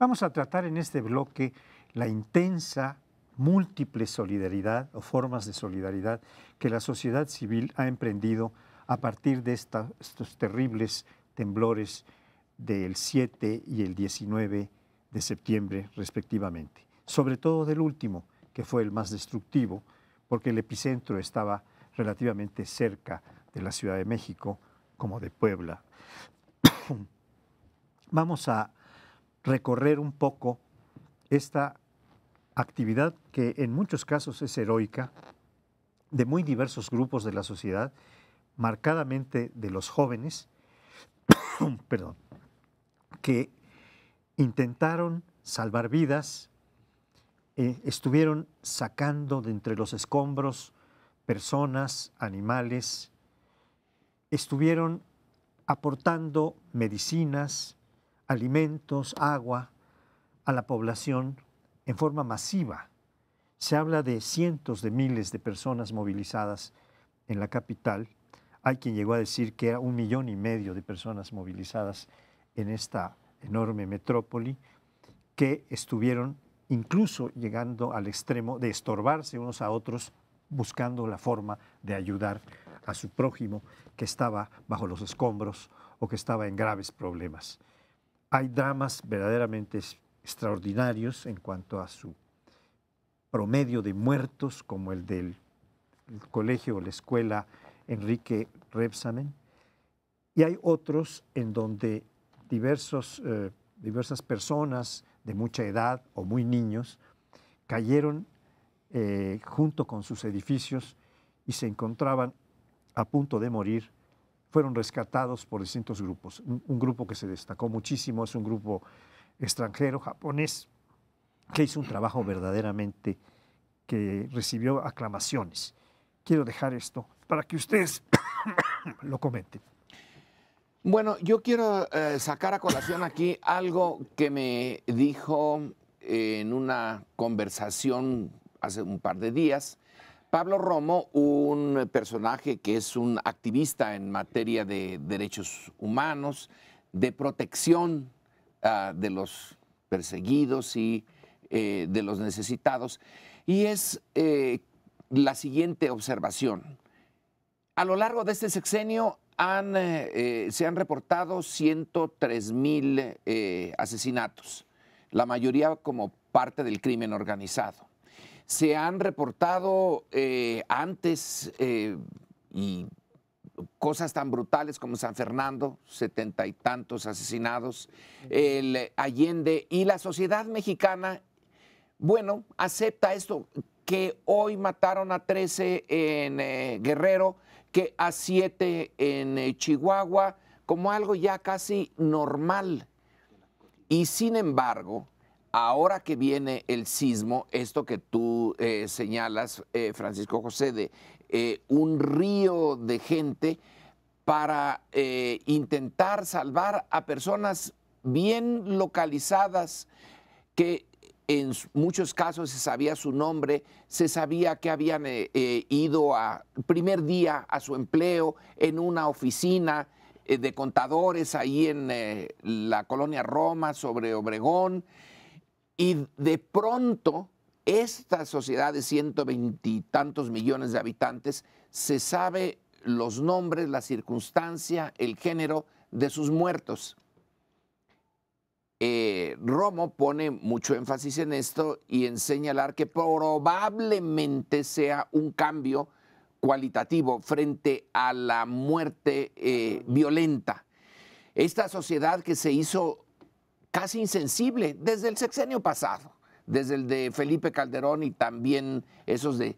Vamos a tratar en este bloque la intensa, múltiple solidaridad o formas de solidaridad que la sociedad civil ha emprendido a partir de estos terribles temblores del 7 y el 19 de septiembre respectivamente. Sobre todo del último, que fue el más destructivo, porque el epicentro estaba relativamente cerca de la Ciudad de México como de Puebla. Vamos a recorrer un poco esta actividad que en muchos casos es heroica, de muy diversos grupos de la sociedad, marcadamente de los jóvenes, perdón, que intentaron salvar vidas, estuvieron sacando de entre los escombros personas, animales, estuvieron aportando medicinas, alimentos, agua a la población en forma masiva. Se habla de cientos de miles de personas movilizadas en la capital. Hay quien llegó a decir que era 1,5 millones de personas movilizadas en esta enorme metrópoli, que estuvieron incluso llegando al extremo de estorbarse unos a otros, buscando la forma de ayudar a su prójimo que estaba bajo los escombros o que estaba en graves problemas. Hay dramas verdaderamente extraordinarios en cuanto a su promedio de muertos, como el del colegio o la escuela Enrique Rebsamen, y hay otros en donde diversas personas de mucha edad o muy niños cayeron junto con sus edificios y se encontraban a punto de morir. Fueron rescatados por distintos grupos. Un grupo que se destacó muchísimo es un grupo extranjero, japonés, que hizo un trabajo verdaderamente que recibió aclamaciones. Quiero dejar esto para que ustedes lo comenten. Bueno, yo quiero sacar a colación aquí algo que me dijo en una conversación hace un par de días Pablo Romo, un personaje que es un activista en materia de derechos humanos, de protección de los perseguidos y de los necesitados. Y es la siguiente observación. A lo largo de este sexenio se han reportado 103,000 asesinatos, la mayoría como parte del crimen organizado. Se han reportado antes y cosas tan brutales como San Fernando, 70 y tantos asesinados, el Allende, y la sociedad mexicana, bueno, acepta esto, que hoy mataron a 13 en Guerrero, que a 7 en Chihuahua, como algo ya casi normal. Y sin embargo, ahora que viene el sismo, esto que tú señalas, Francisco José, de un río de gente para intentar salvar a personas bien localizadas, que en muchos casos se sabía su nombre, se sabía que habían ido primer día a su empleo en una oficina de contadores ahí en la colonia Roma sobre Obregón. Y de pronto, esta sociedad de 120 y tantos millones de habitantes, se sabe los nombres, la circunstancia, el género de sus muertos. Romo pone mucho énfasis en esto y en señalar que probablemente sea un cambio cualitativo frente a la muerte violenta. Esta sociedad que se hizo casi insensible desde el sexenio pasado, desde el de Felipe Calderón, y también esos de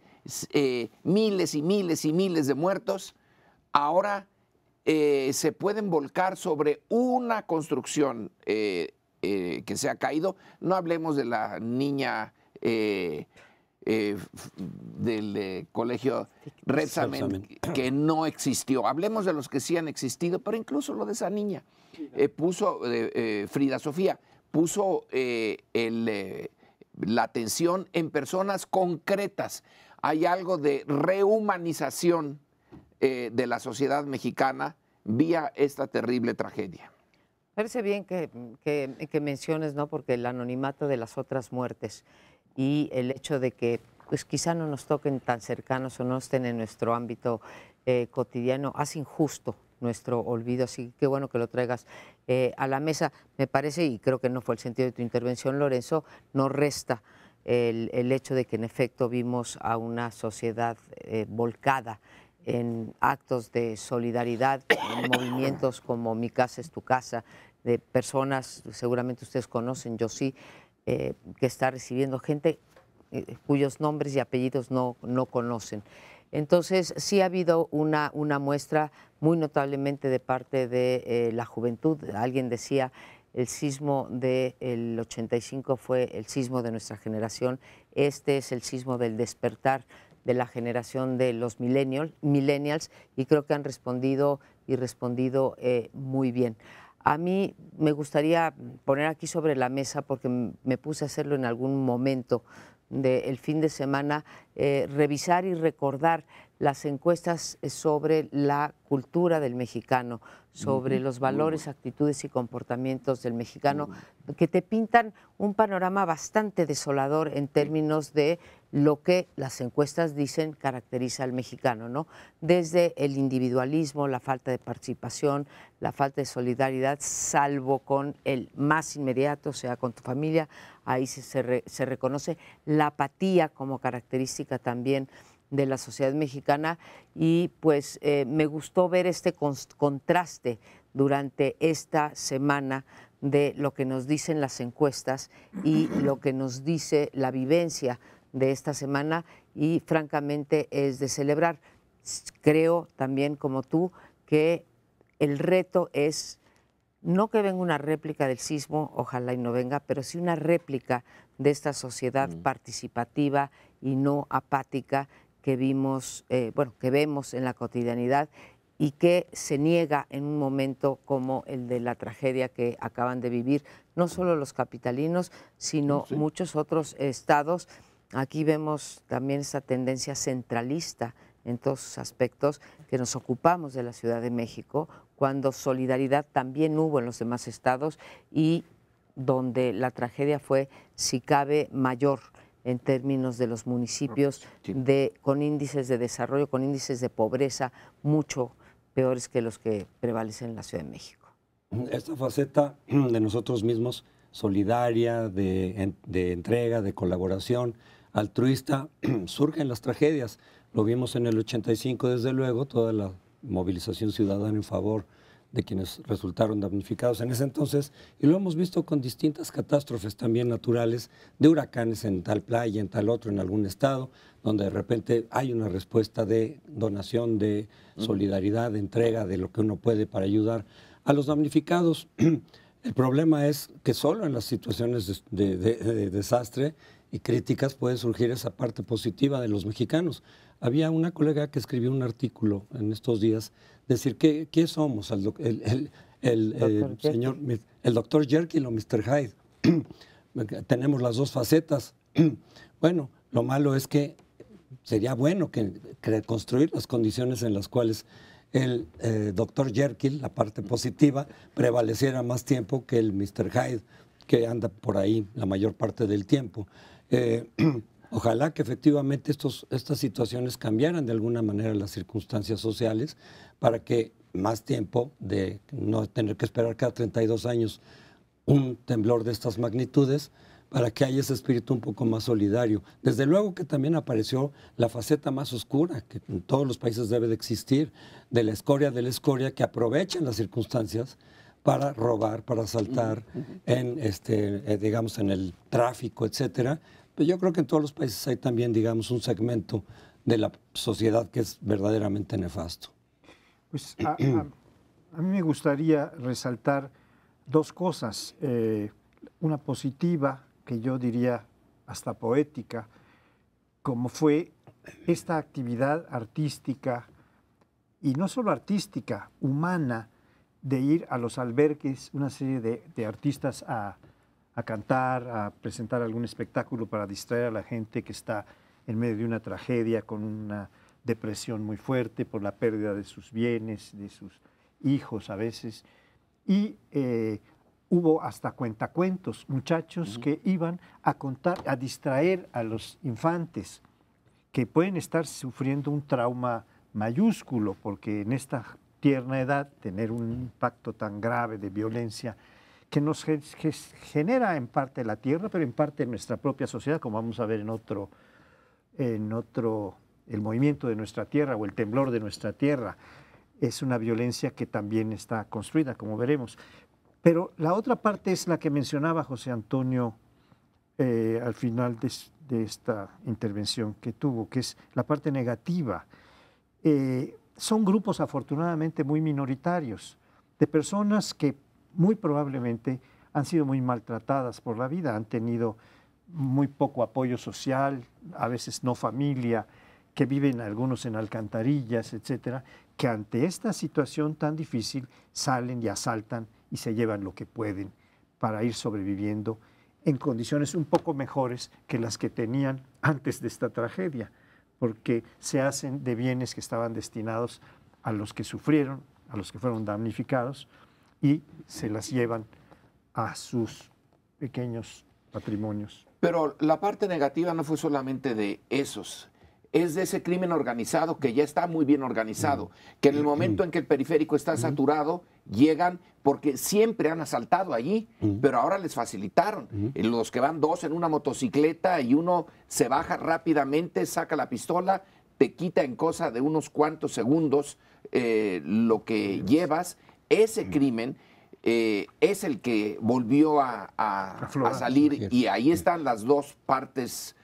miles y miles y miles de muertos, ahora se pueden volcar sobre una construcción que se ha caído. No hablemos de la niña del colegio Rebsamen, que no existió. Hablemos de los que sí han existido, pero incluso lo de esa niña. Puso Frida Sofía, puso la atención en personas concretas. Hay algo de rehumanización de la sociedad mexicana vía esta terrible tragedia. Parece bien que menciones, ¿no? Porque el anonimato de las otras muertes y el hecho de que pues quizá no nos toquen tan cercanos o no estén en nuestro ámbito cotidiano hace injusto nuestro olvido, así que qué bueno que lo traigas a la mesa. Me parece, y creo que no fue el sentido de tu intervención, Lorenzo, no resta el hecho de que en efecto vimos a una sociedad volcada en actos de solidaridad, en movimientos como Mi Casa es tu Casa, de personas, seguramente ustedes conocen, yo sí, que está recibiendo gente cuyos nombres y apellidos no conocen. Entonces, sí ha habido una muestra muy notablemente de parte de la juventud. Alguien decía, el sismo del 85 fue el sismo de nuestra generación, este es el sismo del despertar de la generación de los millennials, y creo que han respondido muy bien. A mí me gustaría poner aquí sobre la mesa, porque me puse a hacerlo en algún momento del fin de semana, revisar y recordar las encuestas sobre la cultura del mexicano, sobre los valores, actitudes y comportamientos del mexicano, que te pintan un panorama bastante desolador en términos de lo que las encuestas dicen caracteriza al mexicano, ¿no? Desde el individualismo, la falta de participación, la falta de solidaridad, salvo con el más inmediato, o sea, con tu familia, ahí se reconoce la apatía como característica también de la sociedad mexicana, y pues me gustó ver este contraste durante esta semana de lo que nos dicen las encuestas y lo que nos dice la vivencia de esta semana, y francamente es de celebrar. Creo también como tú que el reto es no que venga una réplica del sismo, ojalá y no venga, pero sí una réplica de esta sociedad participativa y no apática que vimos, que vemos en la cotidianidad y que se niega en un momento como el de la tragedia que acaban de vivir no solo los capitalinos, sino muchos otros estados. Aquí vemos también esta tendencia centralista en todos sus aspectos, que nos ocupamos de la Ciudad de México, cuando solidaridad también hubo en los demás estados y donde la tragedia fue, si cabe, mayor en términos de los municipios con índices de desarrollo, con índices de pobreza mucho peores que los que prevalecen en la Ciudad de México. Esta faceta de nosotros mismos, solidaria, de entrega, de colaboración, altruista, surge en las tragedias. Lo vimos en el 85, desde luego, toda la movilización ciudadana en favor de quienes resultaron damnificados en ese entonces, y lo hemos visto con distintas catástrofes también naturales, de huracanes en tal playa, en tal otro, en algún estado, donde de repente hay una respuesta de donación, de solidaridad, de entrega de lo que uno puede para ayudar a los damnificados. El problema es que solo en las situaciones de desastre y críticas puede surgir esa parte positiva de los mexicanos. Había una colega que escribió un artículo en estos días, decir, ¿qué somos? El doctor Jekyll o Mr. Hyde. Tenemos las dos facetas. Bueno, lo malo es que sería bueno que construir las condiciones en las cuales el doctor Jekyll, la parte positiva, prevaleciera más tiempo que el Mr. Hyde, que anda por ahí la mayor parte del tiempo. Ojalá que efectivamente estas situaciones cambiaran de alguna manera las circunstancias sociales para que más tiempo de no tener que esperar cada 32 años un temblor de estas magnitudes, para que haya ese espíritu un poco más solidario. Desde luego que también apareció la faceta más oscura, que en todos los países debe de existir, de la escoria que aprovechan las circunstancias para robar, para asaltar, digamos, en el tráfico, etcétera. Pero yo creo que en todos los países hay también, digamos, un segmento de la sociedad que es verdaderamente nefasto. Pues a mí me gustaría resaltar dos cosas. Una positiva, que yo diría hasta poética, como fue esta actividad artística, y no solo artística, humana, de ir a los albergues, una serie de artistas a cantar, a presentar algún espectáculo para distraer a la gente que está en medio de una tragedia, con una depresión muy fuerte por la pérdida de sus bienes, de sus hijos a veces. y hubo hasta cuentacuentos, muchachos que iban a contar, a distraer a los infantes, que pueden estar sufriendo un trauma mayúsculo, porque en esta tierna edad tener un impacto tan grave de violencia que nos genera en parte la tierra, pero en parte nuestra propia sociedad, como vamos a ver en otro, el movimiento de nuestra tierra o el temblor de nuestra tierra, es una violencia que también está construida, como veremos. Pero la otra parte es la que mencionaba José Antonio al final de esta intervención que tuvo, que es la parte negativa. Son grupos afortunadamente muy minoritarios, de personas que muy probablemente han sido muy maltratadas por la vida, han tenido muy poco apoyo social, a veces no familia, que viven algunos en alcantarillas, etcétera, que ante esta situación tan difícil salen y asaltan y se llevan lo que pueden para ir sobreviviendo en condiciones un poco mejores que las que tenían antes de esta tragedia, porque se hacen de bienes que estaban destinados a los que sufrieron, a los que fueron damnificados, y se las llevan a sus pequeños patrimonios. Pero la parte negativa no fue solamente de esos, es de ese crimen organizado que ya está muy bien organizado, que en el momento en que el periférico está saturado, llegan porque siempre han asaltado allí, pero ahora les facilitaron. Los que van dos en una motocicleta y uno se baja rápidamente, saca la pistola, te quita en cosa de unos cuantos segundos lo que llevas. Ese crimen es el que volvió a salir, y ahí están las dos partes,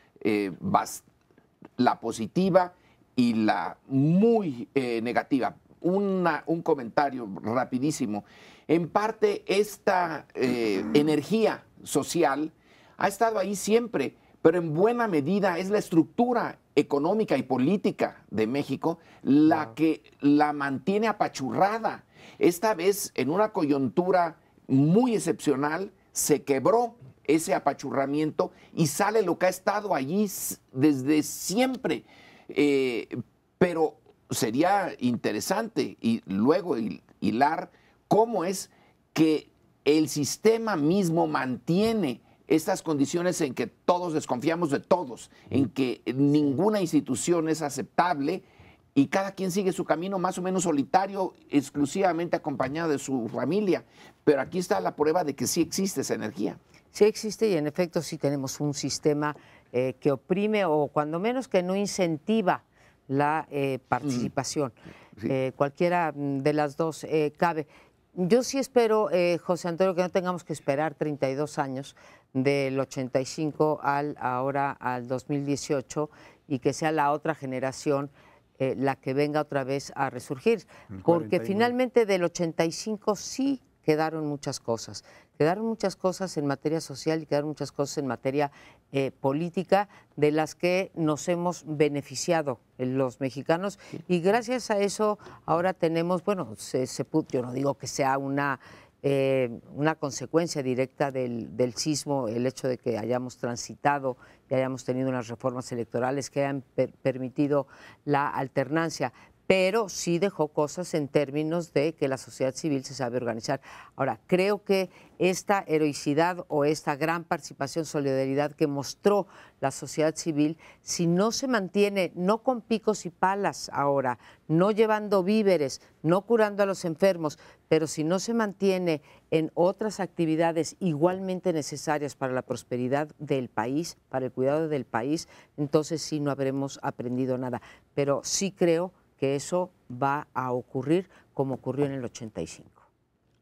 la positiva y la muy negativa. Un comentario rapidísimo. En parte esta energía social ha estado ahí siempre, pero en buena medida es la estructura económica y política de México la que la mantiene apachurrada. Esta vez, en una coyuntura muy excepcional, se quebró ese apachurramiento y sale lo que ha estado allí desde siempre. Pero sería interesante y luego hilar cómo es que el sistema mismo mantiene estas condiciones en que todos desconfiamos de todos, en que ninguna institución es aceptable y cada quien sigue su camino más o menos solitario, exclusivamente acompañado de su familia. Pero aquí está la prueba de que sí existe esa energía. Sí existe, y en efecto sí tenemos un sistema que oprime, o cuando menos que no incentiva la participación. Sí. Cualquiera de las dos cabe. Yo sí espero, José Antonio, que no tengamos que esperar 32 años del 85 ahora al 2018, y que sea la otra generación la que venga otra vez a resurgir. Porque finalmente del 85 sí quedaron muchas cosas. Quedaron muchas cosas en materia social y quedaron muchas cosas en materia política de las que nos hemos beneficiado los mexicanos, y gracias a eso ahora tenemos, bueno, yo no digo que sea una consecuencia directa del sismo, el hecho de que hayamos transitado y hayamos tenido unas reformas electorales que hayan permitido la alternancia, pero sí dejó cosas en términos de que la sociedad civil se sabe organizar. Ahora, creo que esta heroicidad o esta gran participación, solidaridad que mostró la sociedad civil, si no se mantiene, no con picos y palas ahora, no llevando víveres, no curando a los enfermos, pero si no se mantiene en otras actividades igualmente necesarias para la prosperidad del país, para el cuidado del país, entonces sí no habremos aprendido nada. Pero sí creo que eso va a ocurrir como ocurrió en el 85.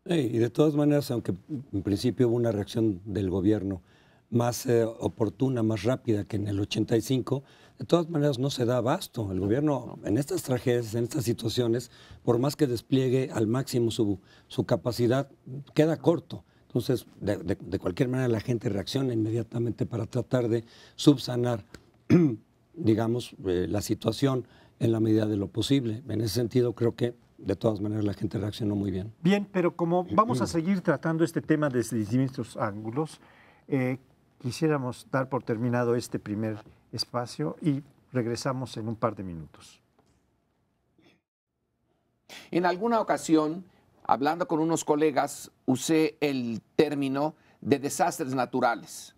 Y de todas maneras, aunque en principio hubo una reacción del gobierno más oportuna, más rápida que en el 85, de todas maneras no se da abasto. El gobierno en estas tragedias, en estas situaciones, por más que despliegue al máximo su capacidad, queda corto. Entonces, de cualquier manera, la gente reacciona inmediatamente para tratar de subsanar, digamos, la situación en la medida de lo posible. En ese sentido, creo que de todas maneras la gente reaccionó muy bien. Bien, pero como vamos a seguir tratando este tema desde distintos ángulos, quisiéramos dar por terminado este primer espacio y regresamos en un par de minutos. En alguna ocasión hablando con unos colegas, usé el término de desastres naturales.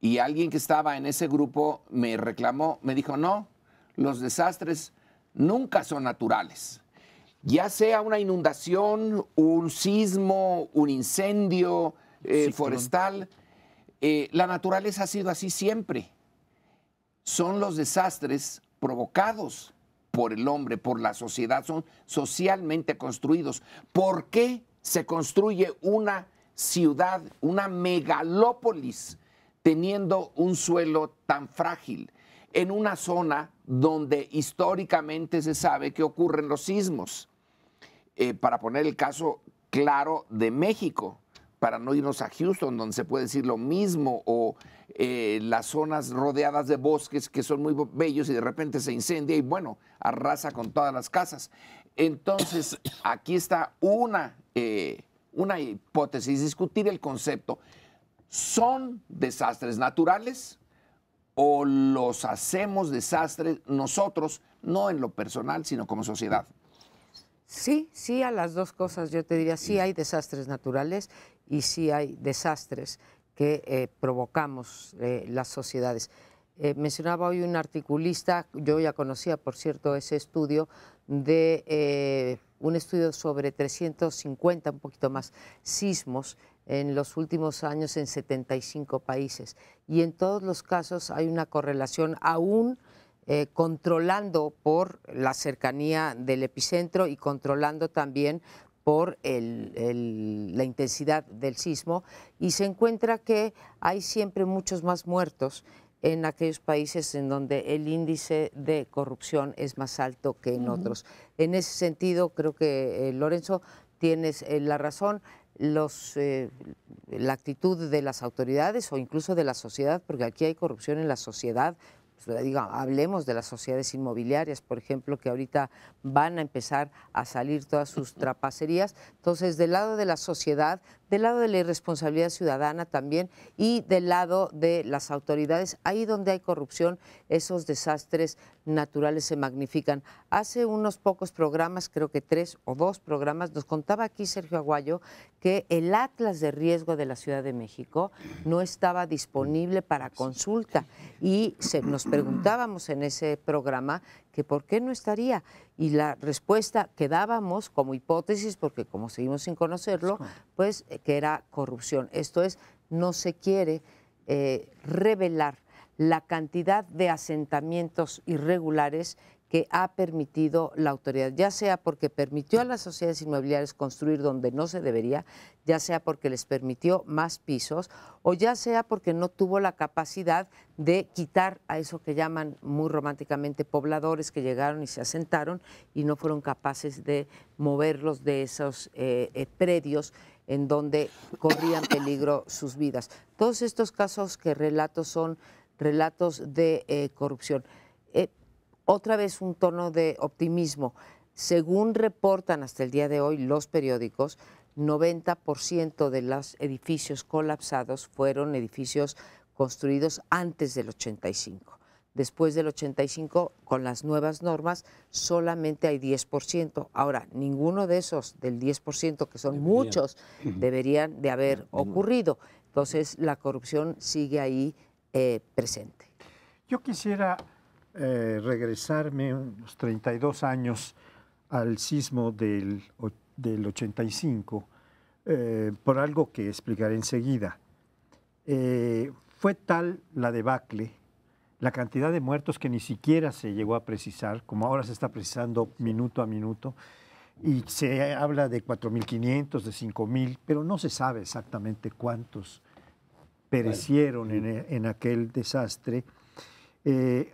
Y alguien que estaba en ese grupo me reclamó, me dijo, no, los desastres nunca son naturales. Ya sea una inundación, un sismo, un incendio forestal, la naturaleza ha sido así siempre. Son los desastres provocados por el hombre, por la sociedad, son socialmente construidos. ¿Por qué se construye una ciudad, una megalópolis, teniendo un suelo tan frágil, en una zona donde históricamente se sabe que ocurren los sismos? Para poner el caso claro de México, para no irnos a Houston, donde se puede decir lo mismo, o las zonas rodeadas de bosques que son muy bellos y de repente se incendia y bueno, arrasa con todas las casas. Entonces, aquí está una hipótesis, discutir el concepto. ¿Son desastres naturales o los hacemos desastres nosotros, no en lo personal, sino como sociedad? Sí, sí a las dos cosas. Yo te diría, sí hay desastres naturales y sí hay desastres que provocamos las sociedades. Mencionaba hoy un articulista, yo ya conocía, por cierto, ese estudio, de un estudio sobre 350, un poquito más, sismos en los últimos años en 75 países. Y en todos los casos hay una correlación aún controlando por la cercanía del epicentro y controlando también por la intensidad del sismo, y se encuentra que hay siempre muchos más muertos en aquellos países en donde el índice de corrupción es más alto que en otros. En ese sentido, creo que, Lorenzo, tienes la razón. La actitud de las autoridades o incluso de la sociedad, porque aquí hay corrupción en la sociedad. Hablemos de las sociedades inmobiliarias, por ejemplo, que ahorita van a empezar a salir todas sus trapacerías. Entonces, del lado de la sociedad, del lado de la irresponsabilidad ciudadana también y del lado de las autoridades, ahí donde hay corrupción, esos desastres naturales se magnifican. Hace unos pocos programas, creo que 3 o 2 programas, nos contaba aquí Sergio Aguayo que el Atlas de Riesgo de la Ciudad de México no estaba disponible para consulta y nos preguntábamos en ese programa que por qué no estaría, y la respuesta que dábamos como hipótesis, porque como seguimos sin conocerlo, pues que era corrupción. Esto es, no se quiere revelar la cantidad de asentamientos irregulares que ha permitido la autoridad, ya sea porque permitió a las sociedades inmobiliarias construir donde no se debería, ya sea porque les permitió más pisos, o ya sea porque no tuvo la capacidad de quitar a eso que llaman muy románticamente pobladores que llegaron y se asentaron y no fueron capaces de moverlos de esos predios en donde corrían peligro sus vidas. Todos estos casos que relato son relatos de corrupción. Otra vez un tono de optimismo. Según reportan hasta el día de hoy los periódicos, 90% de los edificios colapsados fueron edificios construidos antes del 85. Después del 85, con las nuevas normas, solamente hay 10%. Ahora, ninguno de esos, del 10%, que son muchos, deberían de haber ocurrido. Entonces, la corrupción sigue ahí presente. Yo quisiera regresarme unos 32 años al sismo del 85 por algo que explicaré enseguida. Fue tal la debacle, la cantidad de muertos que ni siquiera se llegó a precisar, como ahora se está precisando minuto a minuto, y se habla de 4.500, de 5.000, pero no se sabe exactamente cuántos perecieron en aquel desastre.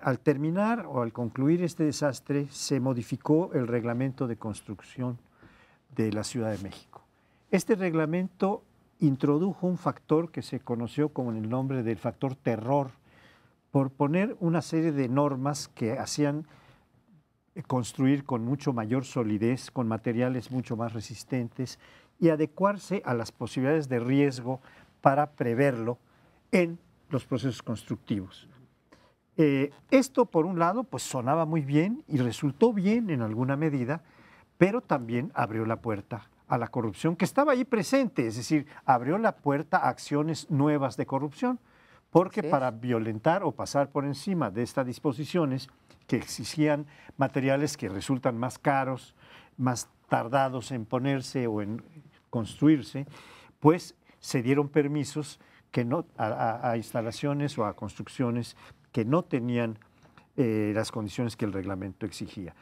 Al terminar o al concluir este desastre, se modificó el reglamento de construcción de la Ciudad de México. Este reglamento introdujo un factor que se conoció como el nombre del factor terror, por poner una serie de normas que hacían construir con mucho mayor solidez, con materiales mucho más resistentes y adecuarse a las posibilidades de riesgo para preverlo en los procesos constructivos. Esto, por un lado, pues sonaba muy bien y resultó bien en alguna medida, pero también abrió la puerta a la corrupción que estaba ahí presente, es decir, abrió la puerta a acciones nuevas de corrupción, porque Sí. para violentar o pasar por encima de estas disposiciones que exigían materiales que resultan más caros, más tardados en ponerse o en construirse, pues se dieron permisos que no, a instalaciones o a construcciones que no tenían las condiciones que el reglamento exigía.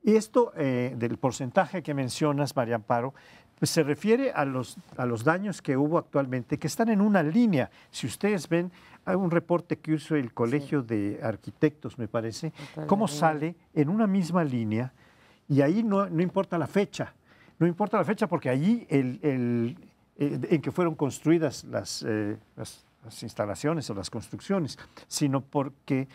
Y esto del porcentaje que mencionas, María Amparo, pues se refiere a los daños que hubo actualmente, que están en una línea. Si ustedes ven, hay un reporte que hizo el Colegio de Arquitectos, me parece, cómo sale en una misma línea, y ahí no importa la fecha. No importa la fecha porque allí en que fueron construidas las instalaciones o las construcciones, sino porque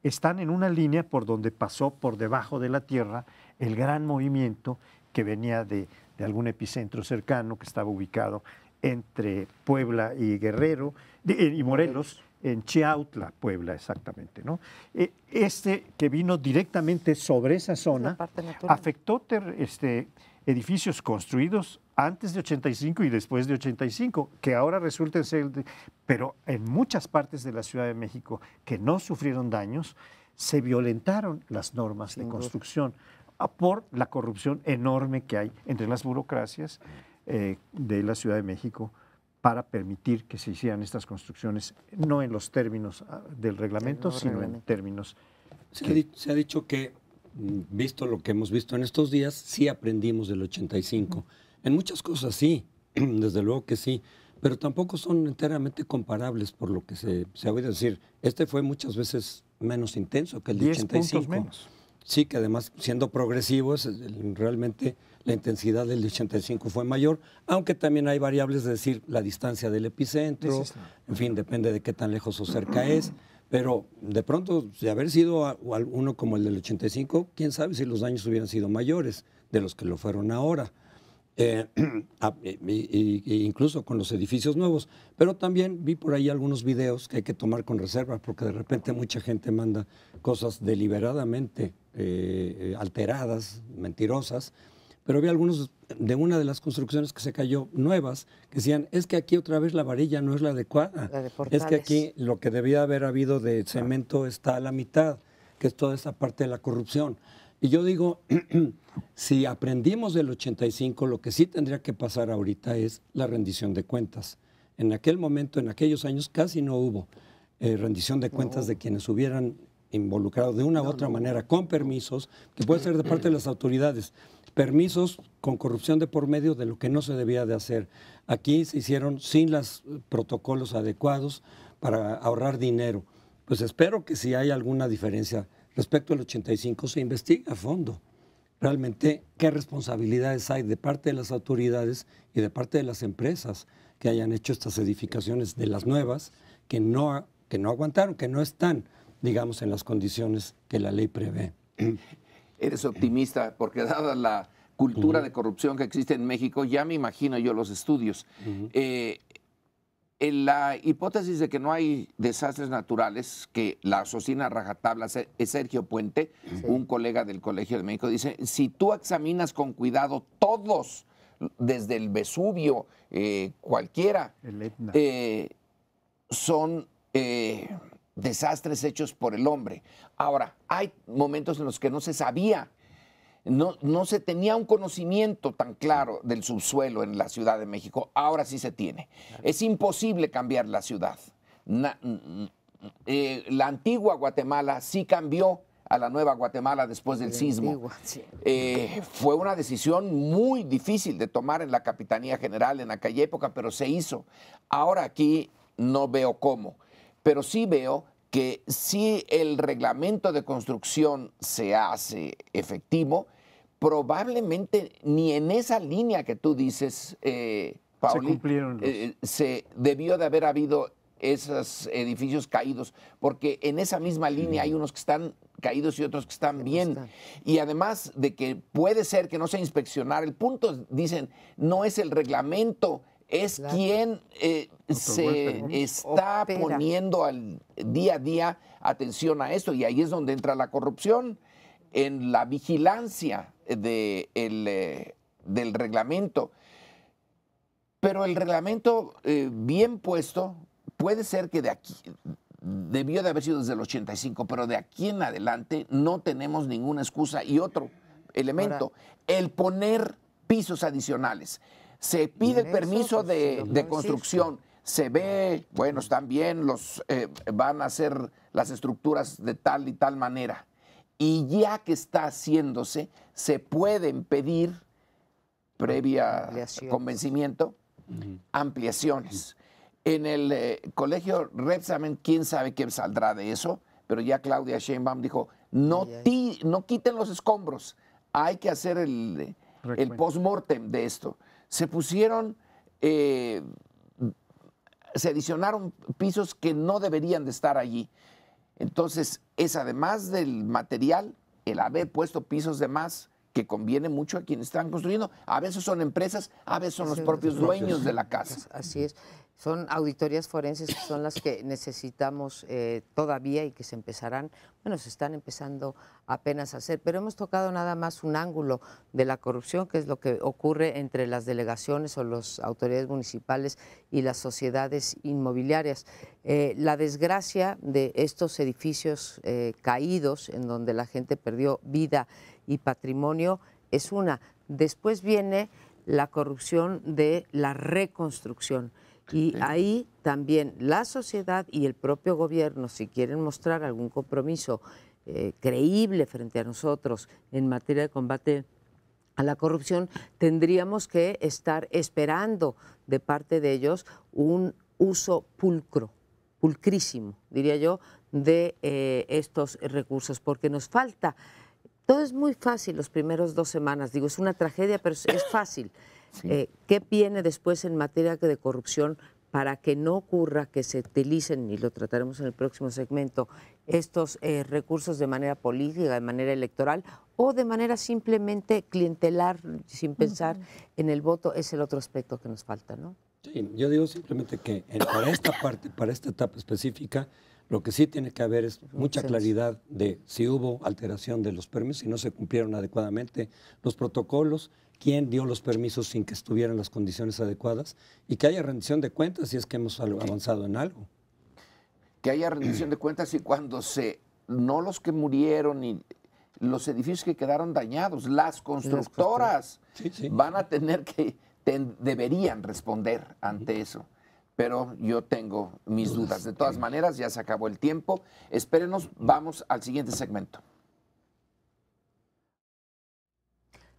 están en una línea por donde pasó por debajo de la tierra el gran movimiento que venía de algún epicentro cercano que estaba ubicado entre Puebla y Guerrero, y Morelos, en Chiautla, Puebla, exactamente, ¿no? Este que vino directamente sobre esa zona afectó edificios construidos antes de 85 y después de 85, que ahora resultan ser, pero en muchas partes de la Ciudad de México que no sufrieron daños, se violentaron las normas de construcción por la corrupción enorme que hay entre las burocracias de la Ciudad de México para permitir que se hicieran estas construcciones, no en los términos del reglamento, sino en términos... Se ha dicho que, visto lo que hemos visto en estos días, sí aprendimos del 85. En muchas cosas sí, desde luego que sí, pero tampoco son enteramente comparables por lo que se ha oído decir. Este fue muchas veces menos intenso que el de 10 85. puntos menos. Sí, que además, siendo progresivos, realmente la intensidad del 85 fue mayor, aunque también hay variables, de decir, la distancia del epicentro, en fin, depende de qué tan lejos o cerca es, pero de pronto, de haber sido uno como el del 85, quién sabe si los daños hubieran sido mayores de los que lo fueron ahora. Incluso con los edificios nuevos, pero también vi por ahí algunos videos que hay que tomar con reserva, porque de repente mucha gente manda cosas deliberadamente alteradas, mentirosas, pero vi algunos de una de las construcciones que se cayó nuevas, que decían, es que aquí otra vez la varilla no es la adecuada, es que aquí lo que debía haber habido de cemento está a la mitad, que es toda esa parte de la corrupción. Y yo digo, si aprendimos del 85, lo que sí tendría que pasar ahorita es la rendición de cuentas. En aquel momento, en aquellos años, casi no hubo rendición de cuentas de quienes hubieran involucrado de una u otra manera, con permisos, que puede ser de parte de las autoridades, permisos con corrupción de por medio de lo que no se debía de hacer. Aquí se hicieron sin los protocolos adecuados para ahorrar dinero. Pues espero que si hay alguna diferencia respecto al 85 se investigue a fondo realmente qué responsabilidades hay de parte de las autoridades y de parte de las empresas que hayan hecho estas edificaciones de las nuevas que no aguantaron, que no están, digamos, en las condiciones que la ley prevé. Eres optimista porque dada la cultura de corrupción que existe en México, ya me imagino yo los estudios. En la hipótesis de que no hay desastres naturales, que la asesina a rajatabla es Sergio Puente, un colega del Colegio de México, dice, si tú examinas con cuidado todos, desde el Vesubio, cualquiera, El Etna. son desastres hechos por el hombre. Ahora, hay momentos en los que no se sabía, no se tenía un conocimiento tan claro del subsuelo en la Ciudad de México. Ahora sí se tiene. Es imposible cambiar la ciudad. La antigua Guatemala sí cambió a la nueva Guatemala después del sismo. Fue una decisión muy difícil de tomar en la Capitanía General en aquella época, pero se hizo. Ahora aquí no veo cómo, pero sí veo que si el reglamento de construcción se hace efectivo, probablemente ni en esa línea que tú dices, Pauli, se cumplieron se debió de haber habido esos edificios caídos, porque en esa misma línea hay unos que están caídos y otros que están bien. Y además de que puede ser que no se inspeccionar, el punto, dicen, no es el reglamento, es quien se está poniendo al día a día atención a esto, y ahí es donde entra la corrupción, en la vigilancia de del reglamento. Pero el reglamento bien puesto puede ser que de aquí, debió de haber sido desde el 85, pero de aquí en adelante no tenemos ninguna excusa. Y otro elemento, el poner pisos adicionales. Se pide el permiso de construcción, se ve, bueno, están bien, van a hacer las estructuras de tal y tal manera. Y ya que está haciéndose, se pueden pedir, previa convencimiento, ampliaciones. En el colegio Repsamen, quién sabe qué saldrá de eso, pero ya Claudia Sheinbaum dijo, no quiten los escombros, hay que hacer el post-mortem de esto. Se pusieron, se adicionaron pisos que no deberían de estar allí. Entonces, es además del material, el haber puesto pisos de más, que conviene mucho a quienes están construyendo. A veces son empresas, a veces son los propios dueños de la casa. Así es. Son auditorías forenses que son las que necesitamos todavía y que se empezarán, bueno, se están empezando apenas a hacer, pero hemos tocado nada más un ángulo de la corrupción, que es lo que ocurre entre las delegaciones o las autoridades municipales y las sociedades inmobiliarias. La desgracia de estos edificios caídos, en donde la gente perdió vida y patrimonio, es una. Después viene la corrupción de la reconstrucción. Y ahí también la sociedad y el propio gobierno, si quieren mostrar algún compromiso creíble frente a nosotros en materia de combate a la corrupción, tendríamos que estar esperando de parte de ellos un uso pulcrísimo, diría yo, de estos recursos, porque nos falta. Todo es muy fácil los primeros 2 semanas, digo, es una tragedia, pero es fácil. Sí. ¿Qué viene después en materia de corrupción para que no ocurra que se utilicen, y lo trataremos en el próximo segmento, estos recursos de manera política, de manera electoral o de manera simplemente clientelar, sin pensar en el voto? Es el otro aspecto que nos falta, ¿no? Sí, yo digo simplemente que para esta parte, para esta etapa específica, lo que sí tiene que haber es mucha claridad de si hubo alteración de los permisos, si no se cumplieron adecuadamente los protocolos, quién dio los permisos sin que estuvieran las condiciones adecuadas y que haya rendición de cuentas si es que hemos avanzado en algo. Que haya rendición de cuentas y cuando no los que murieron y los edificios que quedaron dañados, las constructoras van a tener que, deberían responder ante eso. Pero yo tengo mis dudas. De todas maneras, ya se acabó el tiempo. Espérenos, vamos al siguiente segmento.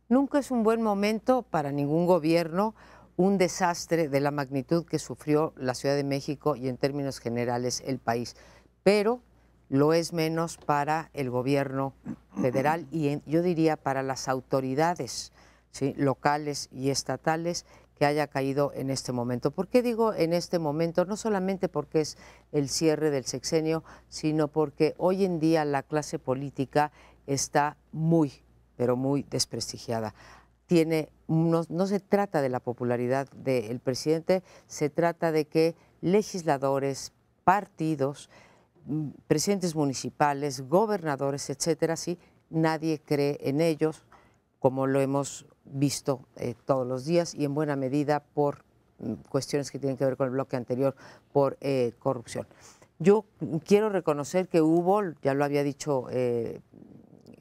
Nunca es un buen momento para ningún gobierno un desastre de la magnitud que sufrió la Ciudad de México y en términos generales el país, pero lo es menos para el gobierno federal y yo diría para las autoridades, ¿sí?, locales y estatales, que haya caído en este momento. ¿Por qué digo en este momento? No solamente porque es el cierre del sexenio, sino porque hoy en día la clase política está muy, pero muy desprestigiada. No se trata de la popularidad del presidente, se trata de que legisladores, partidos, presidentes municipales, gobernadores, etcétera, sí, nadie cree en ellos, como lo hemos visto todos los días y en buena medida por cuestiones que tienen que ver con el bloque anterior, por corrupción. Yo quiero reconocer que hubo, ya lo había dicho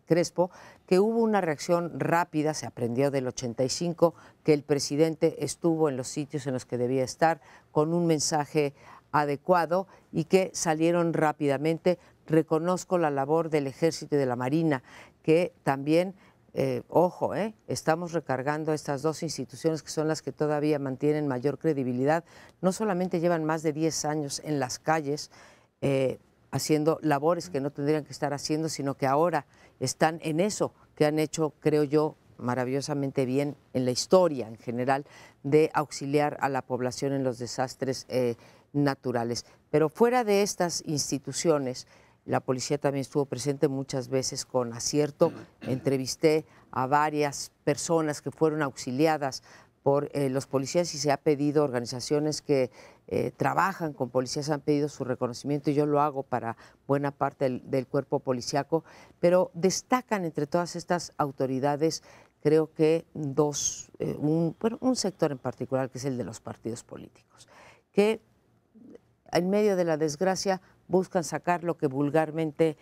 Crespo, que hubo una reacción rápida, se aprendió del 85, que el presidente estuvo en los sitios en los que debía estar con un mensaje adecuado y que salieron rápidamente. Reconozco la labor del Ejército y de la Marina, que también, estamos recargando estas dos instituciones que son las que todavía mantienen mayor credibilidad. No solamente llevan más de 10 años en las calles haciendo labores que no tendrían que estar haciendo, sino que ahora están en eso que han hecho, creo yo, maravillosamente bien en la historia en general de auxiliar a la población en los desastres naturales. Pero fuera de estas instituciones, la policía también estuvo presente muchas veces con acierto. Entrevisté a varias personas que fueron auxiliadas por los policías y se ha pedido, organizaciones que trabajan con policías han pedido su reconocimiento y yo lo hago para buena parte del cuerpo policíaco, pero destacan entre todas estas autoridades creo que un sector en particular, que es el de los partidos políticos, que en medio de la desgracia buscan sacar lo que vulgarmente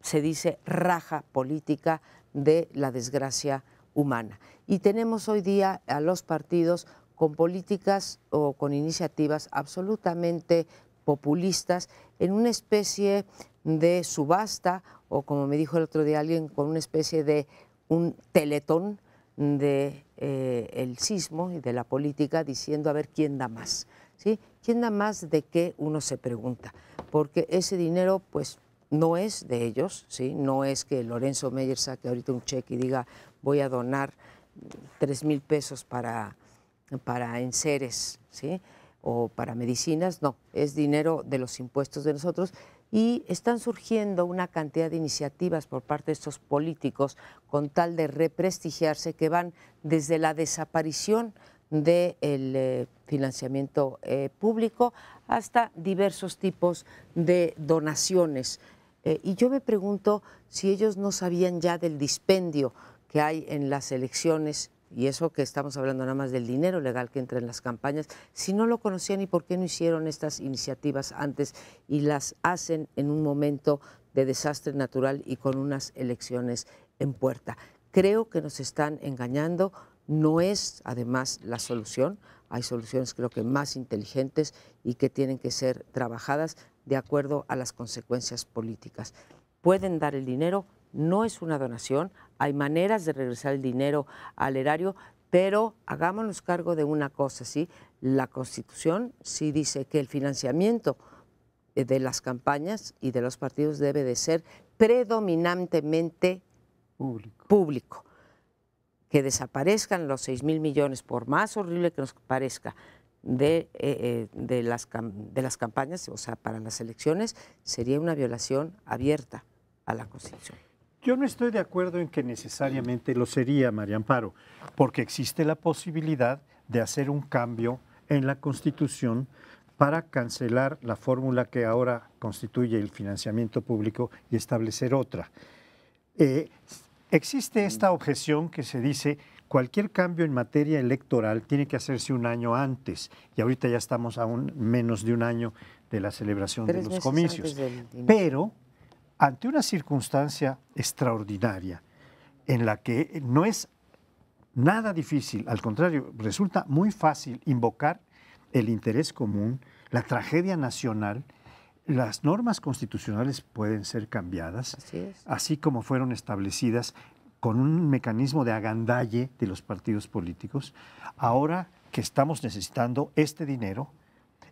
se dice raja política de la desgracia humana. Y tenemos hoy día a los partidos con políticas o con iniciativas absolutamente populistas en una especie de subasta, o como me dijo el otro día alguien, con una especie de un teletón de el sismo y de la política, diciendo a ver quién da más, ¿sí? ¿Quién da más de qué? Uno se pregunta, porque ese dinero pues no es de ellos, ¿sí? No es que Lorenzo Meyer saque ahorita un cheque y diga voy a donar 3,000 pesos para enseres, ¿sí? O para medicinas, no, es dinero de los impuestos de nosotros. Y están surgiendo una cantidad de iniciativas por parte de estos políticos con tal de represtigiarse, que van desde la desaparición del financiamiento público hasta diversos tipos de donaciones. Y yo me pregunto si ellos no sabían ya del dispendio que hay en las elecciones, y eso que estamos hablando nada más del dinero legal que entra en las campañas, si no lo conocían y por qué no hicieron estas iniciativas antes y las hacen en un momento de desastre natural y con unas elecciones en puerta. Creo que nos están engañando, no es además la solución, hay soluciones creo que más inteligentes y que tienen que ser trabajadas de acuerdo a las consecuencias políticas. Pueden dar el dinero, no es una donación, hay maneras de regresar el dinero al erario, pero hagámonos cargo de una cosa, ¿sí? La Constitución sí dice que el financiamiento de las campañas y de los partidos debe de ser predominantemente público. Que desaparezcan los 6,000 millones, por más horrible que nos parezca, de las campañas, o sea, para las elecciones, sería una violación abierta a la Constitución. Yo no estoy de acuerdo en que necesariamente lo sería, María Amparo, porque existe la posibilidad de hacer un cambio en la Constitución para cancelar la fórmula que ahora constituye el financiamiento público y establecer otra. Existe esta objeción que se dice cualquier cambio en materia electoral tiene que hacerse un año antes, y ahorita ya estamos a menos de un año de la celebración de los comicios. Pero ante una circunstancia extraordinaria en la que no es nada difícil, al contrario, resulta muy fácil invocar el interés común, la tragedia nacional, las normas constitucionales pueden ser cambiadas, así como fueron establecidas con un mecanismo de agandalle de los partidos políticos, ahora que estamos necesitando este dinero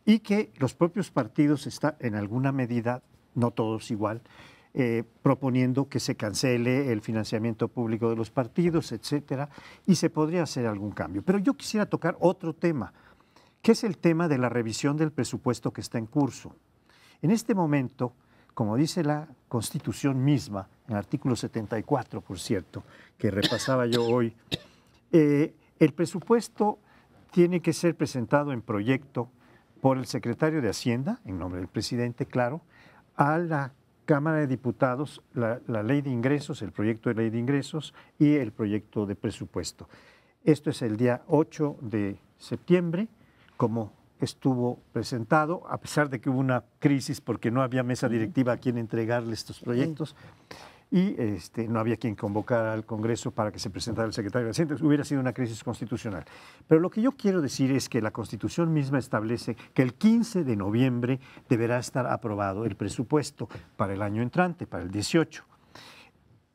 y que los propios partidos están en alguna medida, no todos igual, proponiendo que se cancele el financiamiento público de los partidos, etcétera, y se podría hacer algún cambio. Pero yo quisiera tocar otro tema, que es el tema de la revisión del presupuesto que está en curso. En este momento, como dice la Constitución misma, en el artículo 74, por cierto, que repasaba yo hoy, el presupuesto tiene que ser presentado en proyecto por el secretario de Hacienda, en nombre del presidente, claro, a la Cámara de Diputados, la ley de ingresos, el proyecto de ley de ingresos y el proyecto de presupuesto. Esto es el día 8 de septiembre, como estuvo presentado, a pesar de que hubo una crisis porque no había mesa directiva a quien entregarle estos proyectos y no había quien convocara al Congreso para que se presentara el secretario de Hacienda. Hubiera sido una crisis constitucional. Pero lo que yo quiero decir es que la Constitución misma establece que el 15 de noviembre deberá estar aprobado el presupuesto para el año entrante, para el 18.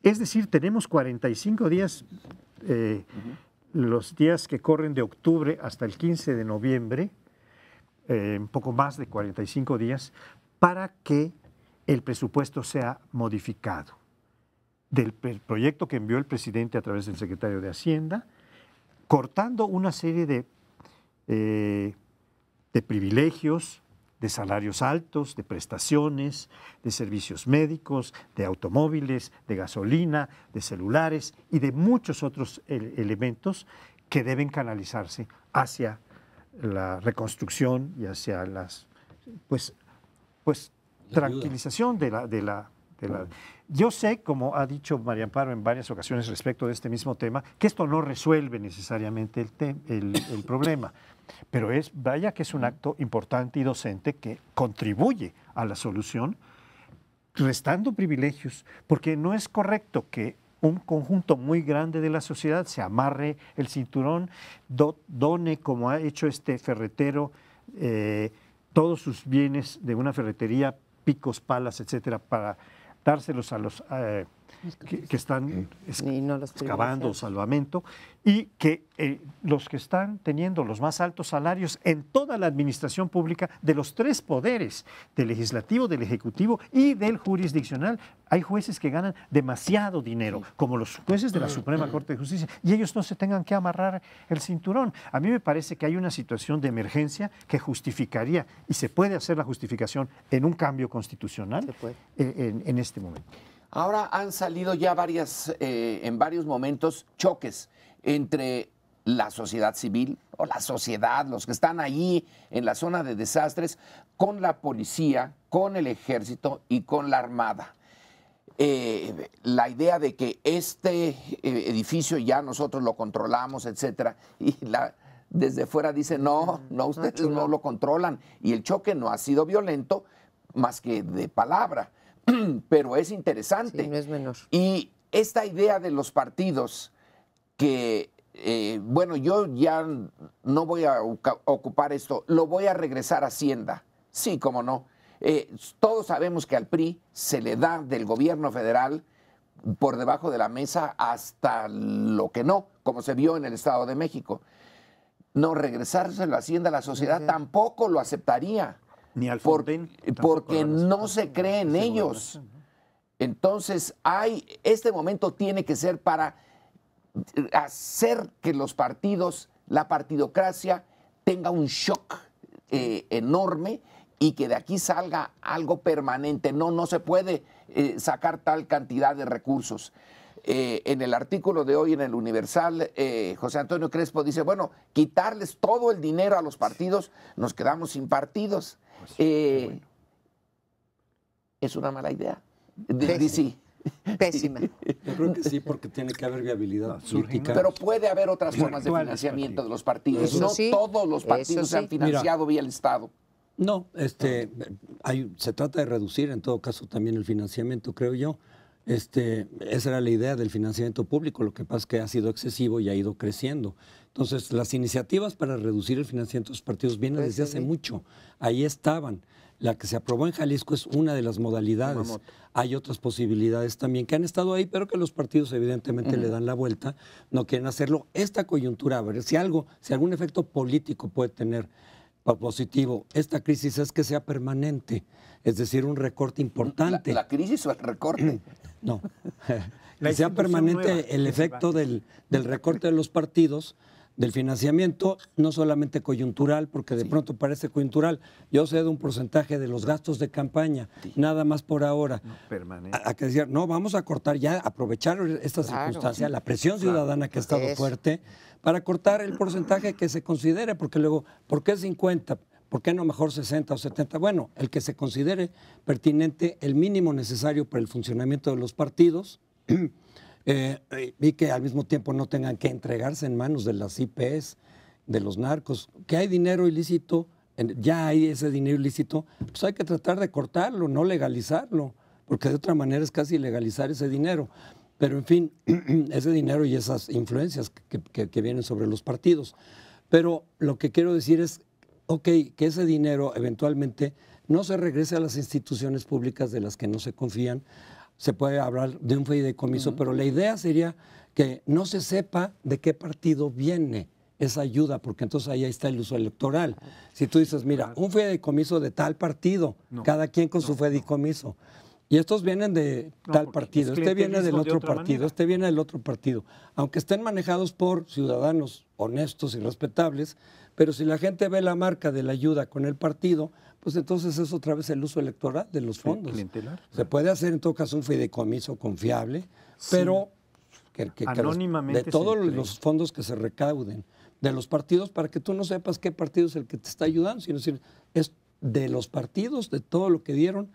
Es decir, tenemos 45 días, los días que corren de octubre hasta el 15 de noviembre, un poco más de 45 días, para que el presupuesto sea modificado. Del proyecto que envió el presidente a través del secretario de Hacienda, cortando una serie de privilegios, de salarios altos, de prestaciones, de servicios médicos, de automóviles, de gasolina, de celulares y de muchos otros elementos que deben canalizarse hacia la reconstrucción y hacia las tranquilización de la Yo sé, como ha dicho María Amparo en varias ocasiones respecto de este mismo tema, que esto no resuelve necesariamente el problema, pero vaya que es un acto importante y docente que contribuye a la solución, restando privilegios, porque no es correcto que un conjunto muy grande de la sociedad se amarre el cinturón, done, como ha hecho este ferretero, todos sus bienes de una ferretería, picos, palas, etcétera, para dárselos a los que están excavando salvamento, y que los que están teniendo los más altos salarios en toda la administración pública de los tres poderes, del legislativo, del ejecutivo y del jurisdiccional, hay jueces que ganan demasiado dinero, como los jueces de la Suprema Corte de Justicia, y ellos no se tengan que amarrar el cinturón. A mí me parece que hay una situación de emergencia que justificaría, y se puede hacer la justificación en un cambio constitucional en este momento. Ahora han salido ya en varios momentos choques entre la sociedad civil o la sociedad, los que están allí en la zona de desastres, con la policía, con el ejército y con la armada. La idea de que este edificio ya nosotros lo controlamos, etcétera, y desde fuera dice no, ustedes no lo controlan, y el choque no ha sido violento más que de palabra. Pero es interesante. Sí, no es menor. Y esta idea de los partidos que, bueno, yo ya no voy a ocupar esto, lo voy a regresar a Hacienda. Sí, cómo no. Todos sabemos que al PRI se le da del gobierno federal por debajo de la mesa hasta lo que no, como se vio en el Estado de México. No, regresárselo a Hacienda a la sociedad tampoco lo aceptaría. Ni al Fonden, porque no se cree en ellos. Entonces, este momento tiene que ser para hacer que los partidos, la partidocracia, tenga un shock enorme y que de aquí salga algo permanente. No se puede sacar tal cantidad de recursos. En el artículo de hoy en el Universal, José Antonio Crespo dice, bueno, quitarles todo el dinero a los partidos, nos quedamos sin partidos. Bueno. Es una mala idea. Sí. Pésima. Yo creo que sí, porque tiene que haber viabilidad política. Pero puede haber otras formas de financiamiento de los partidos. Eso no sí, todos los partidos se han financiado vía el Estado. No, se trata de reducir en todo caso también el financiamiento, creo yo. Esa era la idea del financiamiento público, lo que pasa es que ha sido excesivo y ha ido creciendo. Entonces, las iniciativas para reducir el financiamiento de los partidos vienen desde hace mucho. Ahí estaban. La que se aprobó en Jalisco es una de las modalidades. Hay otras posibilidades también que han estado ahí, pero que los partidos evidentemente le dan la vuelta, no quieren hacerlo. Esta coyuntura, a ver, si algún efecto político puede tener positivo esta crisis es que sea permanente, es decir, un recorte importante. ¿La crisis o el recorte? No, que sea permanente el efecto del recorte de los partidos, del financiamiento, no solamente coyuntural, porque de pronto parece coyuntural. Yo sé de un porcentaje de los gastos de campaña, nada más por ahora. No, permanente. A que decir, no, vamos a cortar ya, aprovechar esta circunstancia, la presión ciudadana que ha estado fuerte, para cortar el porcentaje que se considere, porque luego, ¿por qué 50? ¿Por qué no mejor 60 o 70? Bueno, el que se considere pertinente, el mínimo necesario para el funcionamiento de los partidos, y que al mismo tiempo no tengan que entregarse en manos de las IPs, de los narcos, que hay dinero ilícito, ya hay ese dinero ilícito, pues hay que tratar de cortarlo, no legalizarlo, porque de otra manera es casi legalizar ese dinero. Pero en fin, ese dinero y esas influencias que vienen sobre los partidos. Pero lo que quiero decir es, que ese dinero eventualmente no se regrese a las instituciones públicas de las que no se confían. Se puede hablar de un fideicomiso, pero la idea sería que no se sepa de qué partido viene esa ayuda, porque entonces ahí está el uso electoral. Si tú dices, mira, un fideicomiso de tal partido, cada quien con su fideicomiso, y estos vienen de tal partido, este viene del otro partido, este viene del otro partido, aunque estén manejados por ciudadanos honestos y respetables, pero si la gente ve la marca de la ayuda con el partido, pues entonces es otra vez el uso electoral de los fondos. Se puede hacer en todo caso un fideicomiso confiable, pero anónimamente de todos los fondos que se recauden de los partidos, para que tú no sepas qué partido es el que te está ayudando, sino decir, es de los partidos, de todo lo que dieron,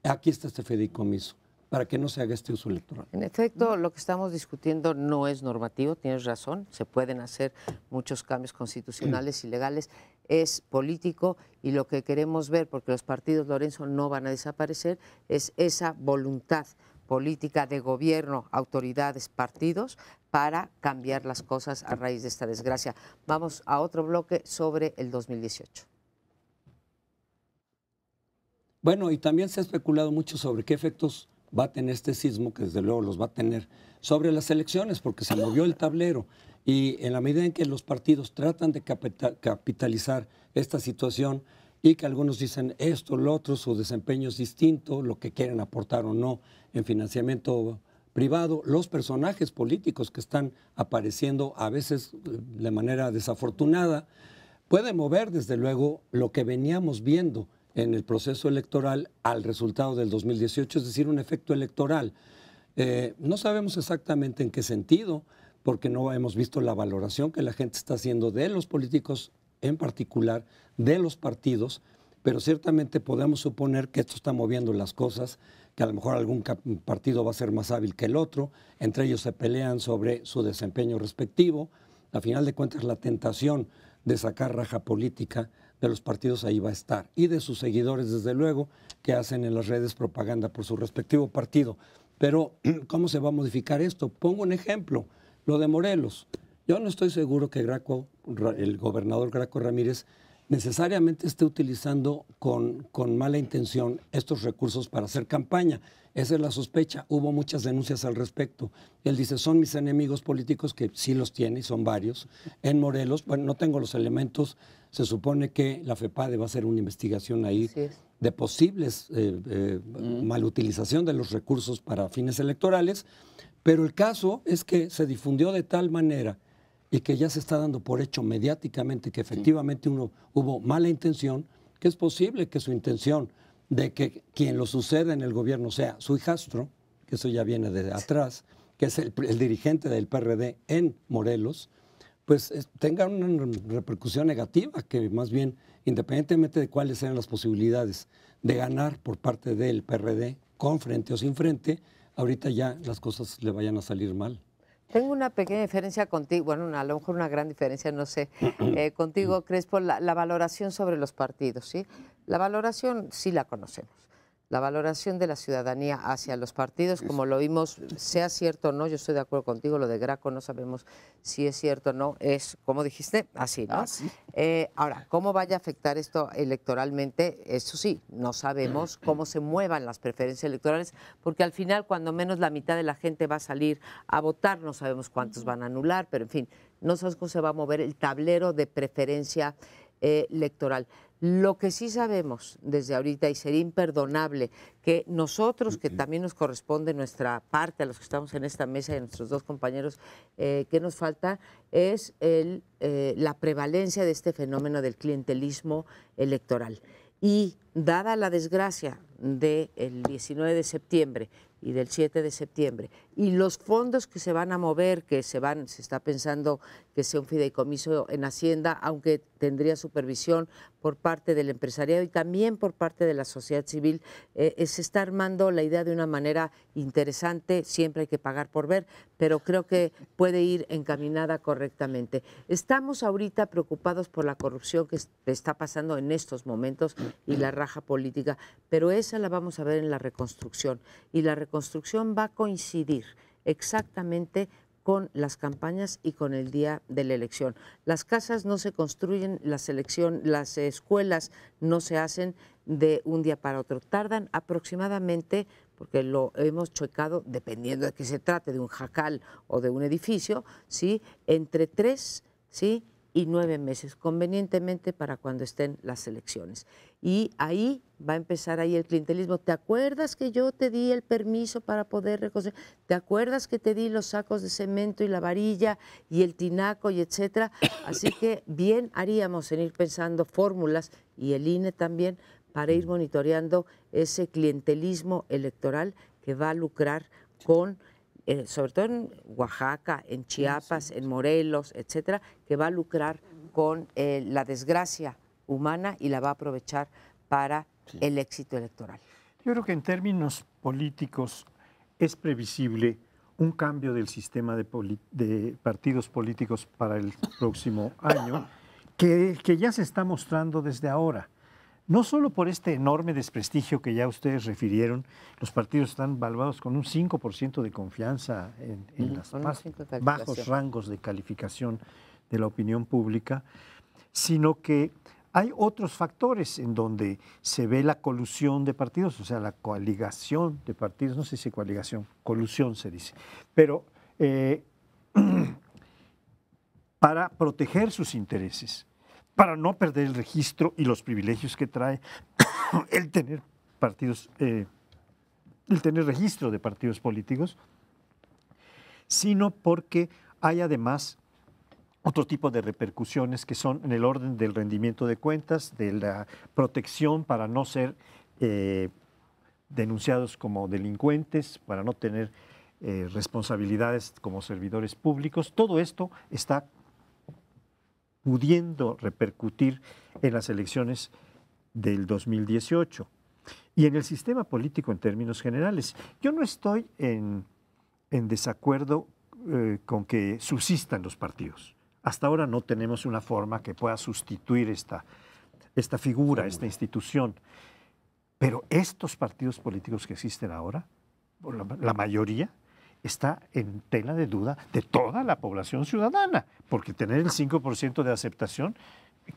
aquí está este fideicomiso. para que no se haga este uso electoral. En efecto, lo que estamos discutiendo no es normativo, tienes razón, se pueden hacer muchos cambios constitucionales y legales, es político y lo que queremos ver, porque los partidos, Lorenzo, no van a desaparecer, es esa voluntad política de gobierno, autoridades, partidos, para cambiar las cosas a raíz de esta desgracia. Vamos a otro bloque sobre el 2018. Bueno, y también se ha especulado mucho sobre qué efectos va a tener este sismo, que desde luego los va a tener, sobre las elecciones, porque se movió el tablero. Y en la medida en que los partidos tratan de capitalizar esta situación y que algunos dicen esto, lo otro, su desempeño es distinto, lo que quieren aportar o no en financiamiento privado, los personajes políticos que están apareciendo a veces de manera desafortunada, pueden mover desde luego lo que veníamos viendo en el proceso electoral al resultado del 2018, es decir, un efecto electoral. No sabemos exactamente en qué sentido, porque no hemos visto la valoración que la gente está haciendo de los políticos en particular, de los partidos, pero ciertamente podemos suponer que esto está moviendo las cosas, que a lo mejor algún partido va a ser más hábil que el otro, entre ellos se pelean sobre su desempeño respectivo. A final de cuentas, la tentación de sacar raja política de los partidos ahí va a estar, y de sus seguidores, desde luego, que hacen en las redes propaganda por su respectivo partido. Pero, ¿cómo se va a modificar esto? Pongo un ejemplo, lo de Morelos. Yo no estoy seguro que el gobernador Graco Ramírez necesariamente esté utilizando con mala intención estos recursos para hacer campaña. Esa es la sospecha. Hubo muchas denuncias al respecto. Él dice, son mis enemigos políticos, que sí los tiene, y son varios. En Morelos, bueno, no tengo los elementos. Se supone que la FEPADE va a hacer una investigación ahí de posibles malutilización de los recursos para fines electorales, pero el caso es que se difundió de tal manera y que ya se está dando por hecho mediáticamente que efectivamente hubo mala intención, que es posible que su intención de que quien lo suceda en el gobierno sea su hijastro, que eso ya viene de atrás, que es el dirigente del PRD en Morelos, pues tenga una repercusión negativa, que más bien, independientemente de cuáles sean las posibilidades de ganar por parte del PRD, con frente o sin frente, ahorita ya las cosas le vayan a salir mal. Tengo una pequeña diferencia contigo, bueno, a lo mejor una gran diferencia, no sé, contigo, Crespo, la valoración sobre los partidos, ¿sí? La valoración sí la conocemos. La valoración de la ciudadanía hacia los partidos, como lo vimos, sea cierto o no, yo estoy de acuerdo contigo, lo de Graco no sabemos si es cierto o no, es, como dijiste, así, ¿no? Así. Ahora, ¿cómo vaya a afectar esto electoralmente? Eso sí, no sabemos cómo se muevan las preferencias electorales, porque al final, cuando menos la mitad de la gente va a salir a votar, no sabemos cuántos van a anular, pero en fin, no sabemos cómo se va a mover el tablero de preferencia electoral. Lo que sí sabemos desde ahorita, y sería imperdonable que nosotros, que también nos corresponde nuestra parte, a los que estamos en esta mesa y a nuestros dos compañeros, que nos falta, es la prevalencia de este fenómeno del clientelismo electoral. Y dada la desgracia del 19 de septiembre y del 7 de septiembre, y los fondos que se van a mover, que se está pensando que sea un fideicomiso en Hacienda, aunque tendría supervisión por parte del empresariado y también por parte de la sociedad civil, se está armando la idea de una manera interesante, siempre hay que pagar por ver, pero creo que puede ir encaminada correctamente. Estamos ahorita preocupados por la corrupción que está pasando en estos momentos y la raja política, pero esa la vamos a ver en la reconstrucción, y la reconstrucción va a coincidir exactamente con las campañas y con el día de la elección. Las casas no se construyen, las escuelas no se hacen de un día para otro. Tardan aproximadamente, porque lo hemos checado, dependiendo de que se trate de un jacal o de un edificio, ¿sí?, entre 3, ¿sí?, y 9 meses, convenientemente para cuando estén las elecciones. Y ahí va a empezar ahí el clientelismo. ¿Te acuerdas que yo te di el permiso para poder reconstruir? ¿Te acuerdas que te di los sacos de cemento y la varilla y el tinaco y etcétera? Así que bien haríamos en ir pensando fórmulas, y el INE también, para ir monitoreando ese clientelismo electoral que va a lucrar con sobre todo en Oaxaca, en Chiapas, en Morelos, etcétera, que va a lucrar con la desgracia humana y la va a aprovechar para el éxito electoral. Yo creo que en términos políticos es previsible un cambio del sistema de partidos políticos para el próximo año, que ya se está mostrando desde ahora. No solo por este enorme desprestigio que ya ustedes refirieron, los partidos están valuados con un 5% de confianza en los más bajos rangos de calificación de la opinión pública, sino que hay otros factores en donde se ve la colusión de partidos, o sea, la coaligación de partidos, no sé si coaligación, colusión se dice, pero para proteger sus intereses, para no perder el registro y los privilegios que trae el tener partidos, el tener registro de partidos políticos, sino porque hay además otro tipo de repercusiones que son en el orden del rendimiento de cuentas, de la protección para no ser denunciados como delincuentes, para no tener responsabilidades como servidores públicos. Todo esto está pudiendo repercutir en las elecciones del 2018 y en el sistema político en términos generales. Yo no estoy en desacuerdo con que subsistan los partidos. Hasta ahora no tenemos una forma que pueda sustituir esta figura, esta institución. Pero estos partidos políticos que existen ahora, la mayoría, está en tela de duda de toda la población ciudadana, porque tener el 5% de aceptación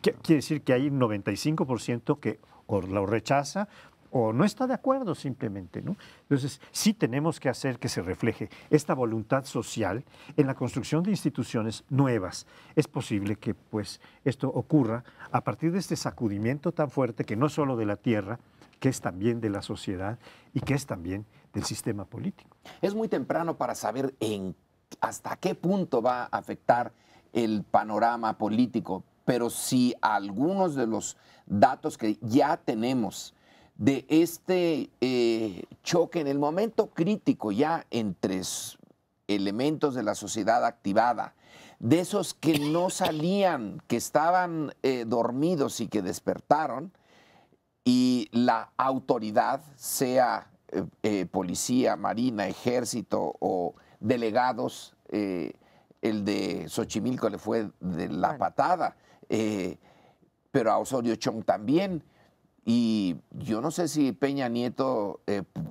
quiere decir que hay un 95% que o lo rechaza o no está de acuerdo simplemente, ¿no? Entonces, sí tenemos que hacer que se refleje esta voluntad social en la construcción de instituciones nuevas. Es posible que pues, esto ocurra a partir de este sacudimiento tan fuerte que no es solo de la tierra, que es también de la sociedad y que es también del sistema político. Es muy temprano para saber hasta qué punto va a afectar el panorama político, pero si algunos de los datos que ya tenemos de este choque en el momento crítico ya entre elementos de la sociedad activada, de esos que no salían, que estaban dormidos y que despertaron, y la autoridad, sea policía, marina, ejército o delegados, el de Xochimilco le fue de la patada, pero a Osorio Chong también. Y yo no sé si Peña Nieto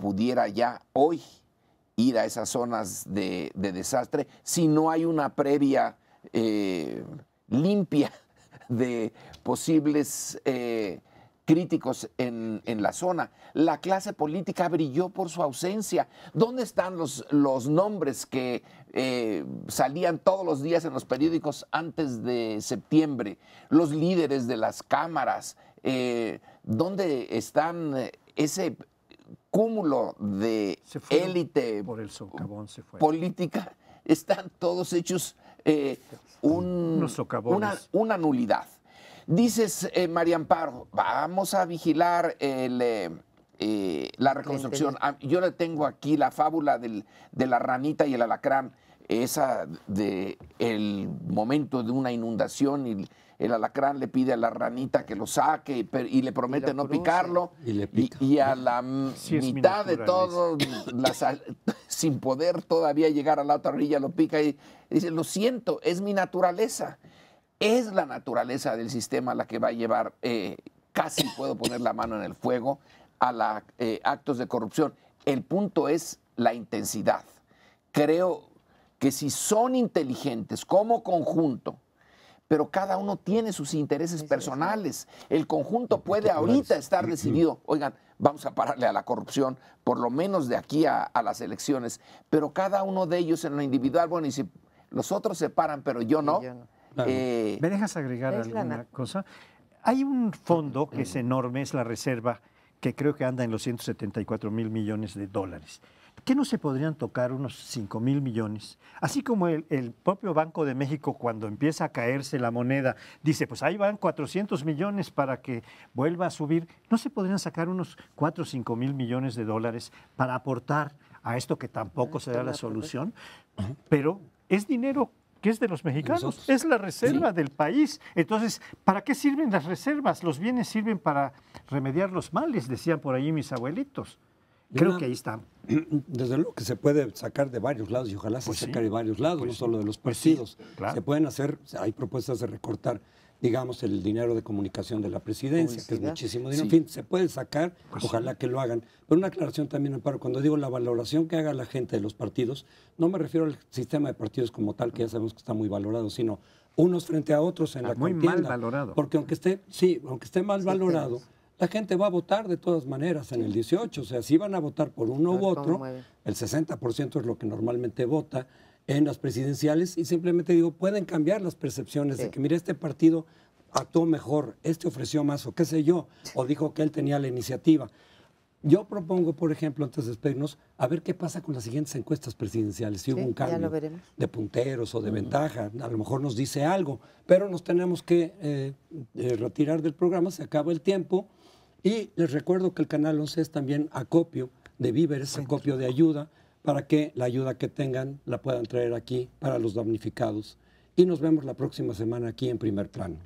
pudiera ya hoy ir a esas zonas de desastre si no hay una previa limpia de posibles críticos en la zona. La clase política brilló por su ausencia. ¿Dónde están los nombres que salían todos los días en los periódicos antes de septiembre? Los líderes de las cámaras. ¿Dónde están ese cúmulo de élite por el socavón se fue. política? Están todos hechos una nulidad. Dices, María Amparo, vamos a vigilar la reconstrucción. Yo le tengo aquí la fábula de la ranita y el alacrán, esa de el momento de una inundación y el alacrán le pide a la ranita que lo saque y le promete no picarlo. Y le pica. Y a la mitad de todo, sin poder todavía llegar a la otra orilla, lo pica y dice, lo siento, es mi naturaleza. Es la naturaleza del sistema la que va a llevar, casi puedo poner la mano en el fuego, a actos de corrupción. El punto es la intensidad. Creo que si son inteligentes como conjunto, pero cada uno tiene sus intereses personales, el conjunto puede ahorita estar decidido, oigan, vamos a pararle a la corrupción, por lo menos de aquí a las elecciones, pero cada uno de ellos en lo individual, bueno, y si los otros se paran, pero yo no. Claro. ¿Me dejas agregar alguna cosa? Hay un fondo que es enorme, es la reserva, que creo que anda en los 174,000 millones de dólares. ¿Qué no se podrían tocar unos 5,000 millones? Así como el propio Banco de México, cuando empieza a caerse la moneda, dice, pues ahí van 400 millones para que vuelva a subir. ¿No se podrían sacar unos 4 o 5 mil millones de dólares para aportar a esto que tampoco será la solución? Pero es dinero que es de los mexicanos, nosotros. Es la reserva del país. Entonces, ¿para qué sirven las reservas? Los bienes sirven para remediar los males, decían por ahí mis abuelitos. Creo que ahí está. Desde luego que se puede sacar de varios lados y ojalá se saque de varios lados, no solo de los partidos. claro. Se pueden hacer, hay propuestas de recortar, digamos, el dinero de comunicación de la presidencia, que es muchísimo dinero. En fin, se puede sacar, ojalá que lo hagan. Pero una aclaración también, Amparo, cuando digo la valoración que haga la gente de los partidos, no me refiero al sistema de partidos como tal, que ya sabemos que está muy valorado, sino unos frente a otros en la muy contienda. mal valorado. Porque aunque esté mal valorado, la gente va a votar de todas maneras en el 18. O sea, si van a votar por uno u otro, el 60% es lo que normalmente vota en las presidenciales, y simplemente digo, pueden cambiar las percepciones de que, mire, este partido actuó mejor, este ofreció más, o qué sé yo, o dijo que él tenía la iniciativa. Yo propongo, por ejemplo, antes de despedirnos, a ver qué pasa con las siguientes encuestas presidenciales. Si hubo un cambio de punteros o de ventaja, a lo mejor nos dice algo, pero nos tenemos que retirar del programa, se acaba el tiempo. Y les recuerdo que el Canal 11 es también acopio de víveres, acopio de ayuda, para que la ayuda que tengan la puedan traer aquí para los damnificados. Y nos vemos la próxima semana aquí en Primer Plano.